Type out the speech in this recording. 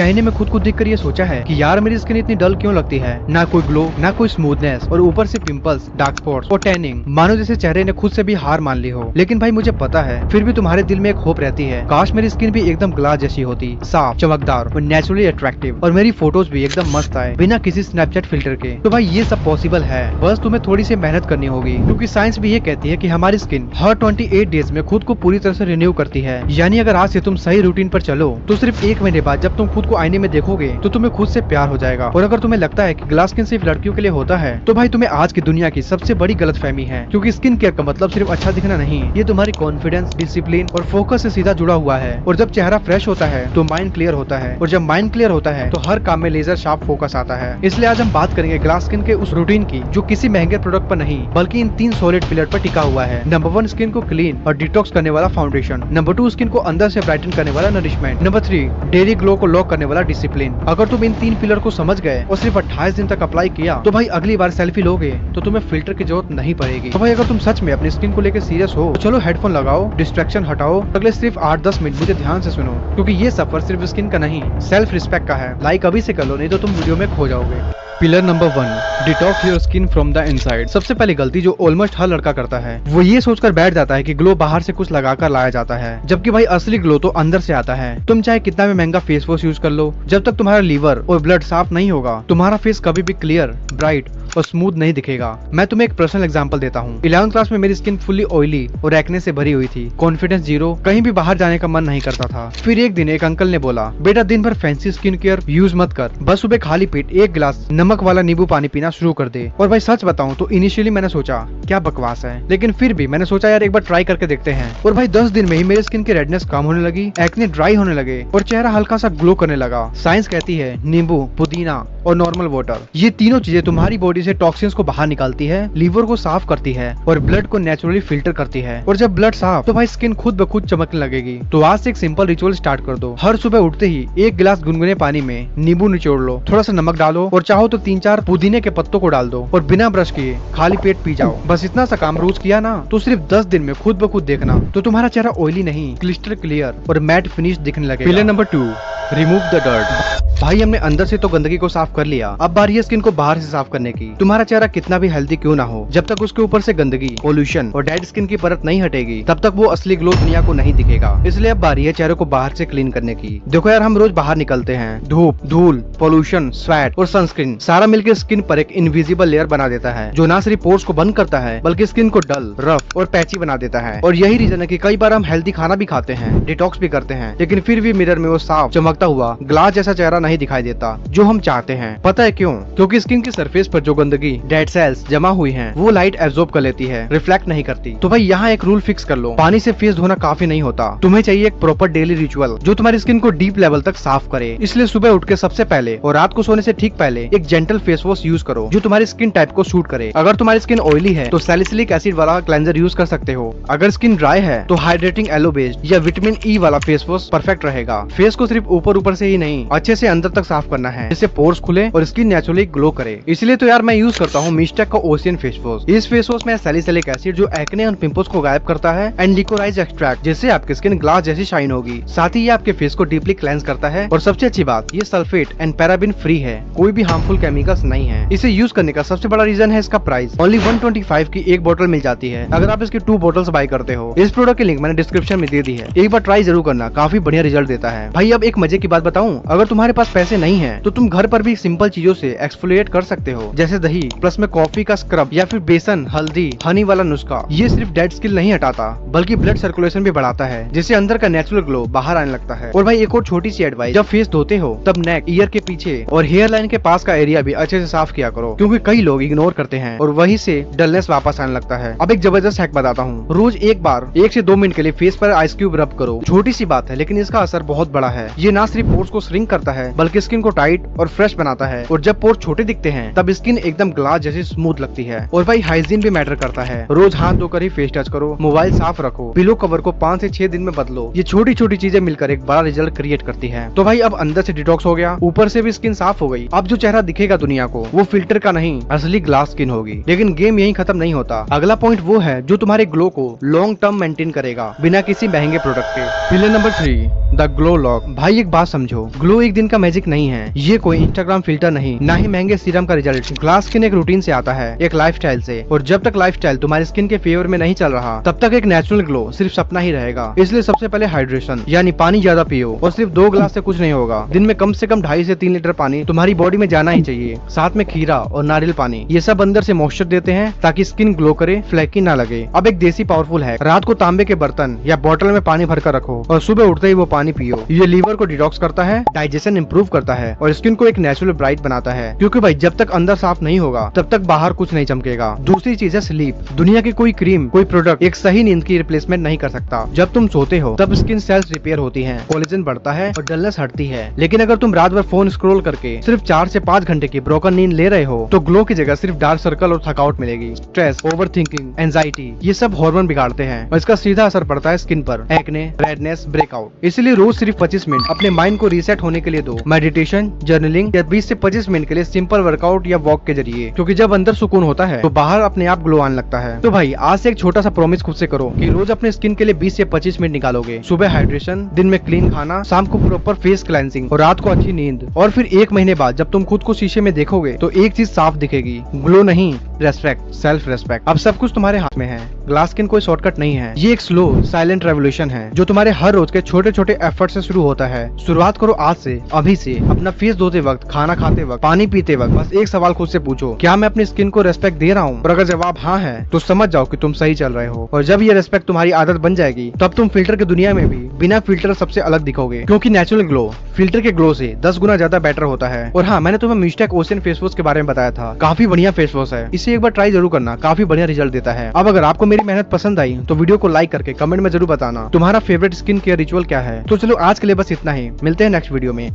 आईने में खुद को देखकर ये सोचा है कि यार मेरी स्किन इतनी डल क्यों लगती है, ना कोई ग्लो ना कोई स्मूथनेस और ऊपर से पिंपल्स, डार्क स्पॉट्स और टैनिंग, मानो जैसे चेहरे ने खुद से भी हार मान ली हो। लेकिन भाई मुझे पता है फिर भी तुम्हारे दिल में एक होप रहती है, काश मेरी स्किन भी एकदम ग्लास जैसी होती, साफ, चमकदार और नेचुरली अट्रैक्टिव, और मेरी फोटोज भी एकदम मस्त आए बिना किसी स्नैपचैट फिल्टर के। तो भाई ये सब पॉसिबल है, बस तुम्हें थोड़ी सी मेहनत करनी होगी, क्योंकि साइंस भी ये कहती है कि हमारी स्किन हर 28 डेज में खुद को पूरी तरह से रिन्यू करती है। यानी अगर आज से तुम सही रूटीन पर चलो तो सिर्फ 1 महीने बाद जब तुम खुद को आईने में देखोगे तो तुम्हें खुद से प्यार हो जाएगा। और अगर तुम्हें लगता है कि ग्लास स्किन सिर्फ लड़कियों के लिए होता है तो भाई तुम्हें आज की दुनिया की सबसे बड़ी गलतफहमी है, क्योंकि स्किन केयर का मतलब सिर्फ अच्छा दिखना नहीं, ये तुम्हारी कॉन्फिडेंस, डिसिप्लिन और फोकस से सीधा जुड़ा हुआ है। और जब चेहरा फ्रेश होता है तो माइंड क्लियर होता है, और जब माइंड क्लियर होता है तो हर काम में लेजर शार्प फोकस आता है। इसलिए आज हम बात करेंगे ग्लास स्किन के उस रूटीन की जो किसी महंगे प्रोडक्ट पर नहीं बल्कि इन 3 सॉलिड पिलर पर टिका हुआ है। नंबर 1, स्किन को क्लीन और डिटॉक्स करने वाला फाउंडेशन। नंबर 2, स्किन को अंदर से ब्राइटन करने वाला नरिशमेंट। नंबर 3, डेली ग्लो को लॉक करने वाला डिसिप्लिन। अगर तुम इन 3 पिलर को समझ गए और सिर्फ 28 दिन तक अप्लाई किया तो भाई अगली बार सेल्फी लोगे तो तुम्हें फिल्टर की जरूरत नहीं पड़ेगी। तो भाई अगर तुम सच में अपनी स्किन को लेकर सीरियस हो तो चलो हेडफोन लगाओ, डिस्ट्रैक्शन हटाओ, अगले सिर्फ 8-10 मिनट मुझे ध्यान से सुनो, क्योंकि ये सफर सिर्फ स्किन का नहीं, सेल्फ रिस्पेक्ट का है। लाइक अभी से कर लो, नहीं तो तुम वीडियो में खो जाओगे। Pillar number 1, detox your skin from the inside. सबसे पहली गलती जो ऑलमोस्ट हर लड़का करता है वो ये सोचकर बैठ जाता है कि ग्लो बाहर से कुछ लगाकर लाया जाता है, जबकि भाई असली ग्लो तो अंदर से आता है। तुम चाहे कितना भी महंगा फेस वॉश यूज कर लो, जब तक तुम्हारा लीवर और ब्लड साफ नहीं होगा तुम्हारा फेस कभी भी क्लियर, ब्राइट और स्मूथ नहीं दिखेगा। मैं तुम्हें एक पर्सनल एग्जांपल देता हूँ। 11th क्लास में मेरी स्किन फुल्ली ऑयली और एक्ने से भरी हुई थी, कॉन्फिडेंस जीरो, कहीं भी बाहर जाने का मन नहीं करता था। फिर एक दिन एक अंकल ने बोला, बेटा दिन भर फैंसी स्किन केयर यूज मत कर, बस सुबह खाली पेट 1 गिलास नमक वाला नींबू पानी पीना शुरू कर दे। और भाई सच बताऊं तो इनिशियली मैंने सोचा क्या बकवास है, लेकिन फिर भी मैंने सोचा यार एक बार ट्राई करके देखते हैं। और भाई 10 दिन में ही मेरी स्किन की रेडनेस कम होने लगी, एक्ने ड्राई होने लगे और चेहरा हल्का सा ग्लो करने लगा। साइंस कहती है नींबू, पुदीना और नॉर्मल वाटर, ये तीनों चीजें तुम्हारी बॉडी से टॉक्सिन्स को बाहर निकालती है, लीवर को साफ करती है और ब्लड को नेचुरली फिल्टर करती है। और जब ब्लड साफ तो भाई स्किन खुद ब खुद चमकने लगेगी। तो आज से एक सिंपल रिचुअल स्टार्ट कर दो। हर सुबह उठते ही 1 गिलास गुनगुने पानी में नींबू निचोड़ लो, थोड़ा सा नमक डालो और चाहो तो 3-4 पुदीने के पत्तों को डाल दो और बिना ब्रश किए खाली पेट पी जाओ। बस इतना सा काम रोज किया ना तो सिर्फ 10 दिन में खुद ब खुद देखना तो तुम्हारा चेहरा ऑयली नहीं, क्रिस्टल क्लियर और मैट फिनिश दिखने लगेगा। Pillar number 2, remove the dirt. भाई हमने अंदर से तो गंदगी को साफ कर लिया, अब बारी है स्किन को बाहर से साफ करने की। तुम्हारा चेहरा कितना भी हेल्दी क्यों ना हो, जब तक उसके ऊपर से गंदगी, पोल्यूशन और डेड स्किन की परत नहीं हटेगी तब तक वो असली ग्लो दुनिया को नहीं दिखेगा। इसलिए अब बारी है चेहरे को बाहर से क्लीन करने की। देखो यार हम रोज बाहर निकलते हैं, धूप, धूल, पोल्यूशन, स्वेट और सनस्क्रीन सारा मिलकर स्किन पर एक इनविजिबल लेयर बना देता है, जो ना सिर्फ पोर्स को बंद करता है बल्कि स्किन को डल, रफ और पैची बना देता है। और यही रीजन है कि कई बार हम हेल्दी खाना भी खाते हैं, डिटॉक्स भी करते हैं, लेकिन फिर भी मिरर में वो साफ चमकता हुआ ग्लास जैसा चेहरा नहीं दिखाई देता जो हम चाहते हैं। पता है क्यों? क्योंकि स्किन की सरफेस पर जो गंदगी, डेड सेल्स जमा हुई हैं, वो लाइट एब्जॉर्ब कर लेती है, रिफ्लेक्ट नहीं करती। तो भाई यहाँ एक रूल फिक्स कर लो, पानी से फेस धोना काफी नहीं होता, तुम्हें चाहिए एक प्रॉपर डेली रिचुअल जो तुम्हारी स्किन को डीप लेवल तक साफ करे। इसलिए सुबह उठ के सबसे पहले और रात को सोने से ठीक पहले एक जेंटल फेस वॉश यूज करो जो तुम्हारी स्किन टाइप को सूट करे। अगर तुम्हारी स्किन ऑयली है तो सैलिसिलिक एसिड वाला क्लेंजर यूज कर सकते हो। अगर स्किन ड्राई है तो हाइड्रेटिंग एलो बेस्ड या विटामिन ई वाला फेस वॉश परफेक्ट रहेगा। फेस को सिर्फ ऊपर से ही नहीं अच्छे से अंदर तक साफ करना है, जिससे पोर्स खुले और स्किन नेचुरली ग्लो करे। इसलिए तो यार मैं यूज करता हूँ मिस्टेक का ओशियन फेस वॉश। इस फेस वॉश में सैलिसिलिक एसिड जो एक्ने और पिंपल्स को गायब करता है एंड लिकोराइज एक्सट्रैक्ट, जिससे आपकी स्किन ग्लास जैसी शाइन होगी। साथ ही ये आपके फेस को डीपली क्लेंस करता है और सबसे अच्छी बात ये सल्फेट एंड पैराबिन फ्री है, कोई भी हार्मफुल केमिकल्स नहीं है। इसे यूज करने का सबसे बड़ा रीजन है इसका प्राइस। ओनली 125 की एक बोतल मिल जाती है अगर आप इसकी 2 बोतल्स बाय करते हो। इस प्रोडक्ट की लिंक मैंने डिस्क्रिप्शन में दे दी है, एक बार ट्राई जरूर करना, काफी बढ़िया रिजल्ट देता है। भाई अब एक मजे की बात बताऊं, अगर तुम्हारे पास पैसे नहीं है तो तुम घर पर भी सिंपल चीजों से एक्सफोलिएट कर सकते हो, जैसे दही प्लस में कॉफी का स्क्रब या फिर बेसन, हल्दी, हनी वाला नुस्खा। ये सिर्फ डेड स्किन नहीं हटाता बल्कि ब्लड सर्कुलेशन भी बढ़ाता है, जिससे अंदर का नेचुरल ग्लो बाहर आने लगता है। और भाई एक और छोटी सी एडवाइस, जब फेस धोते हो तब नेक, ईयर के पीछे और हेयर लाइन के पास का एरिया भी अच्छे से साफ किया करो, क्योंकि कई लोग इग्नोर करते हैं और वहीं से डलनेस वापस आने लगता है। अब एक जबरदस्त हैक बताता हूँ, रोज एक बार 1 से 2 मिनट के लिए फेस पर आइस क्यूब रब करो। छोटी सी बात है लेकिन इसका असर बहुत बड़ा है। ये ना सिर्फ पोर्स को श्रिंक करता है बल्कि स्किन को टाइट और फ्रेश बनाता है। और जब पोर्स छोटे दिखते हैं तब स्किन एकदम ग्लास जैसी स्मूथ लगती है। और भाई हाइजीन भी मैटर करता है, रोज हाथ धोकर ही फेस टच करो, मोबाइल साफ रखो, पिलो कवर को 5 से 6 दिन में बदलो। ये छोटी छोटी चीजें मिलकर एक बड़ा रिजल्ट क्रिएट करती है। तो भाई अब अंदर से डिटॉक्स हो गया, ऊपर से भी स्किन साफ हो गई। अब जो चेहरा दिखेगा दुनिया को वो फिल्टर का नहीं असली ग्लास स्किन होगी। लेकिन गेम यही खत्म नहीं होता। अगला पॉइंट वो है जो तुम्हारे ग्लो को लॉन्ग टर्म मेंटेन करेगा बिना किसी महंगे प्रोडक्ट के। Pillar number 3, the glow lock. भाई एक बात समझो, ग्लो एक दिन का मैजिक नहीं है, ये कोई इंस्टाग्राम फिल्टर नहीं, ना ही महंगे सीरम का रिजल्ट। ग्लास स्किन एक रूटीन से आता है, एक लाइफस्टाइल से, और जब तक लाइफस्टाइल तुम्हारी स्किन के फेवर में नहीं चल रहा तब तक एक नेचुरल ग्लो सिर्फ सपना ही रहेगा। इसलिए सबसे पहले हाइड्रेशन यानी पानी ज्यादा पियो, और सिर्फ 2 ग्लास से कुछ नहीं होगा। दिन में कम से कम 2.5 से 3 लीटर पानी तुम्हारी बॉडी में जाना ही चाहिए। साथ में खीरा और नारियल पानी, ये सब अंदर से मॉइस्चर देते हैं ताकि स्किन ग्लो करे, फ्लैकी ना लगे। अब एक देसी पावरफुल है, रात को तांबे के बर्तन या बोतल में पानी भरकर रखो और सुबह उठते ही वो पानी पियो। ये लीवर को डिटॉक्स करता है, डाइजेशन इंप्रूव करता है और स्किन को एक नेचुरल ब्राइट बनाता है। क्योंकि भाई जब तक अंदर साफ नहीं होगा तब तक बाहर कुछ नहीं चमकेगा। दूसरी चीज है स्लीप। दुनिया की कोई क्रीम, कोई प्रोडक्ट एक सही नींद की रिप्लेसमेंट नहीं कर सकता। जब तुम सोते हो तब स्किन सेल्स रिपेयर होती हैं, कोलेजन बढ़ता है और डलनेस हटती है। लेकिन अगर तुम रात भर फोन स्क्रॉल करके सिर्फ 4 से 5 घंटे की ब्रोकन नींद ले रहे हो तो ग्लो की जगह सिर्फ डार्क सर्कल और थकावट मिलेगी। स्ट्रेस, ओवर थिंकिंग, एंजाइटी, ये सब हार्मोन बिगाड़ते हैं और इसका सीधा असर पड़ता है स्किन पर, एक्ने, रेडनेस, ब्रेकआउट। इसलिए रोज सिर्फ 25 मिनट अपने माइंड को रीसेट होने के लिए दो। मेडिटेशन, जर्नलिंग या 20 से 25 मिनट के लिए सिंपल वर्कआउट या वॉक के जरिए। क्योंकि जब अंदर सुकून होता है तो बाहर अपने आप ग्लो आने लगता है। तो भाई आज से एक छोटा सा प्रॉमिस खुद से करो कि रोज अपने स्किन के लिए 20 से 25 मिनट निकालोगे। सुबह हाइड्रेशन, दिन में क्लीन खाना, शाम को प्रॉपर फेस क्लेंसिंग और रात को अच्छी नींद। और फिर 1 महीने बाद जब तुम खुद को शीशे में देखोगे तो एक चीज साफ दिखेगी, ग्लो नहीं, रेस्पेक्ट, सेल्फ रेस्पेक्ट। अब सब कुछ तुम्हारे हाथ में है। ग्लास स्किन कोई शॉर्टकट नहीं है, ये एक स्लो साइलेंट रेवोल्यूशन है जो तुम्हारे हर रोज के छोटे छोटे एफर्ट से शुरू होता है। शुरुआत करो आज से, अभी से। अपना फेस धोते वक्त, खाना खाते वक्त, पानी पीते वक्त बस एक सवाल खुद से पूछो, क्या मैं अपनी स्किन को रेस्पेक्ट दे रहा हूँ? और अगर जवाब हाँ है तो समझ जाओ कि तुम सही चल रहे हो। और जब ये रेस्पेक्ट तुम्हारी आदत बन जाएगी तब तुम फिल्टर की दुनिया में भी बिना फिल्टर सबसे अलग दिखोगे। क्योंकि नेचुरल ग्लो फिल्टर के ग्लो से 10 गुना ज्यादा बेटर होता है। और हाँ, मैंने तुम्हें मिस्टेक ओशियन फेस वॉश के बारे में बताया था, काफी बढ़िया फेस वॉश है, इसे एक बार ट्राई जरूर करना, काफी बढ़िया रिजल्ट देता है। अब अगर आपको मेरी मेहनत पसंद आई तो वीडियो को लाइक करके कमेंट में जरूर बताना तुम्हारा फेवरेट स्किन केयर रिचुअल क्या है। तो चलो आज के लिए बस इतना ही, मिलते हैं नेक्स्ट वीडियो में।